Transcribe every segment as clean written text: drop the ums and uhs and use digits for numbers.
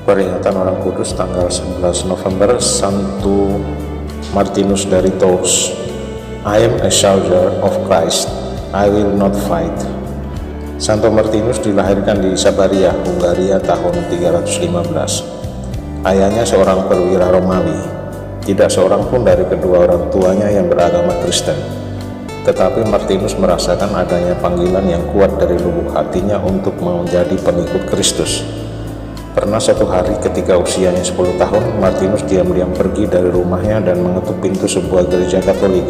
Peringatan Orang Kudus tanggal 11 November, Santo Martinus dari Tours. I am a soldier of Christ, I will not fight. Santo Martinus dilahirkan di Sabaria, Hungaria tahun 315. Ayahnya seorang perwira Romawi. Tidak seorang pun dari kedua orang tuanya yang beragama Kristen. Tetapi Martinus merasakan adanya panggilan yang kuat dari lubuk hatinya untuk menjadi pengikut Kristus. Pernah satu hari ketika usianya 10 tahun, Martinus diam-diam pergi dari rumahnya dan mengetuk pintu sebuah gereja Katolik.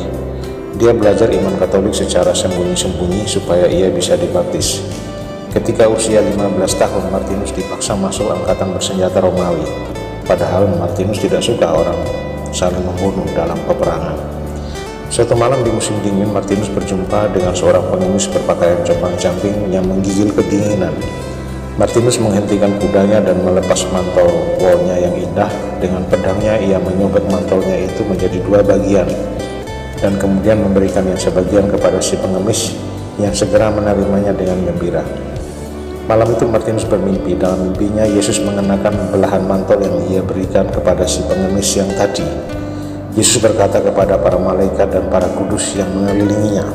Dia belajar iman Katolik secara sembunyi-sembunyi supaya ia bisa dibaptis. Ketika usia 15 tahun, Martinus dipaksa masuk angkatan bersenjata Romawi. Padahal Martinus tidak suka orang saling membunuh dalam peperangan. Suatu malam di musim dingin, Martinus berjumpa dengan seorang pengemis berpakaian compang-camping yang menggigil kedinginan. Martinus menghentikan kudanya dan melepas mantel wolnya yang indah. Dengan pedangnya ia menyobek mantelnya itu menjadi dua bagian dan kemudian memberikan yang sebagian kepada si pengemis yang segera menerimanya dengan gembira. Malam itu Martinus bermimpi. Dalam mimpinya Yesus mengenakan belahan mantel yang ia berikan kepada si pengemis yang tadi. Yesus berkata kepada para malaikat dan para kudus yang mengelilinginya,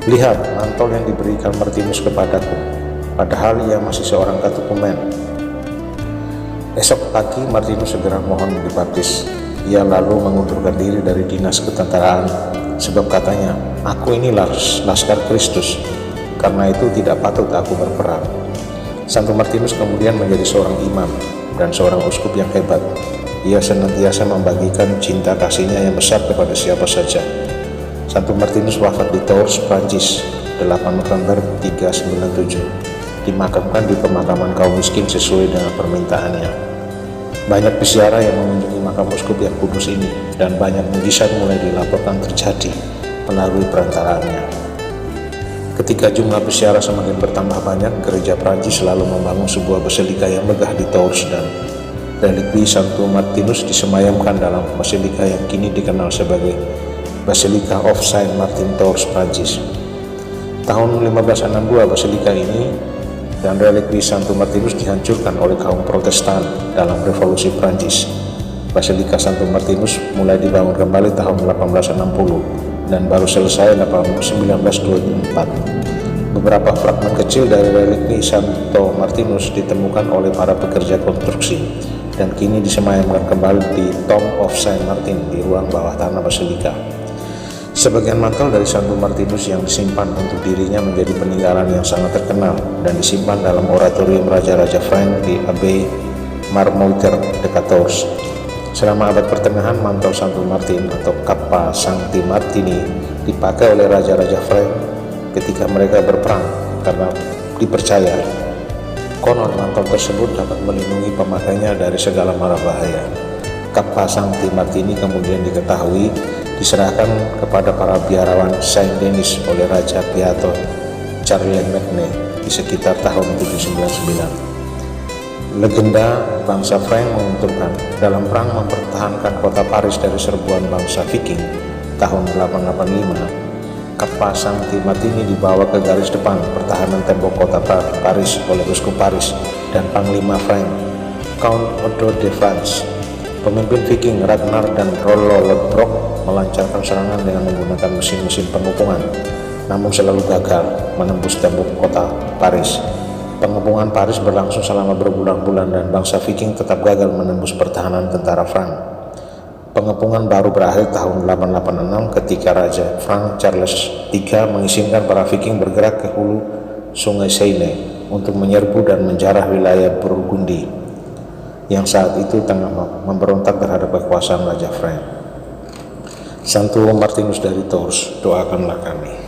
"Lihat, mantel yang diberikan Martinus kepadaku. Padahal ia masih seorang katekumen." Esok pagi Martinus segera mohon dibaptis. Ia lalu mengundurkan diri dari dinas ketentaraan, sebab katanya, "Aku ini laskar Kristus, karena itu tidak patut aku berperang." Santo Martinus kemudian menjadi seorang imam dan seorang uskup yang hebat. Ia senantiasa membagikan cinta kasihnya yang besar kepada siapa saja. Santo Martinus wafat di Tours, Prancis, 8 November 397. Dimakamkan di pemakaman kaum miskin sesuai dengan permintaannya. Banyak peziarah yang mengunjungi makam uskup yang kudus ini, dan banyak mujizat mulai dilaporkan terjadi melalui perantaraannya. Ketika jumlah peziarah semakin bertambah banyak, gereja Prancis selalu membangun sebuah basilika yang megah di Tours, dan relikwi Santo Martinus disemayamkan dalam basilika yang kini dikenal sebagai Basilica of Saint Martin Tours, Prancis. Tahun 1562 basilika ini dan relikwi Santo Martinus dihancurkan oleh kaum Protestan dalam revolusi Prancis. Basilika Santo Martinus mulai dibangun kembali tahun 1860 dan baru selesai 1924. Beberapa fragmen kecil dari relikwi Santo Martinus ditemukan oleh para pekerja konstruksi dan kini disemayamkan kembali di Tomb of Saint Martin di ruang bawah tanah basilika. Sebagian mantel dari Santo Martinus yang disimpan untuk dirinya menjadi peninggalan yang sangat terkenal dan disimpan dalam oratorium Raja-Raja Frank di Abbaye Marmouter dekat Tours. Selama abad pertengahan, mantel Santo Martin atau Kappa Sancti Martini dipakai oleh Raja-Raja Frank ketika mereka berperang karena dipercaya konon mantel tersebut dapat melindungi pemakainya dari segala mara bahaya. Kappa Sancti Martini kemudian diketahui diserahkan kepada para biarawan Saint Denis oleh Raja Beato Charlemagne di sekitar tahun 799. Legenda bangsa Frank menuturkan dalam perang mempertahankan kota Paris dari serbuan bangsa Viking tahun 885, Kappa Sancti Martini dibawa ke garis depan pertahanan tembok kota Paris oleh uskup Paris dan Panglima Frank, Count Otto de France. Pemimpin Viking Ragnar dan Rollo Lodbrok melancarkan serangan dengan menggunakan mesin-mesin pengepungan, namun selalu gagal menembus tembok kota Paris. Pengepungan Paris berlangsung selama berbulan-bulan dan bangsa Viking tetap gagal menembus pertahanan tentara Frank. Pengepungan baru berakhir tahun 886 ketika Raja Frank Charles III mengizinkan para Viking bergerak ke hulu sungai Seine untuk menyerbu dan menjarah wilayah Burgundy yang saat itu tengah memberontak terhadap kekuasaan Raja Frank. Santo Martinus dari Tours, doakanlah kami.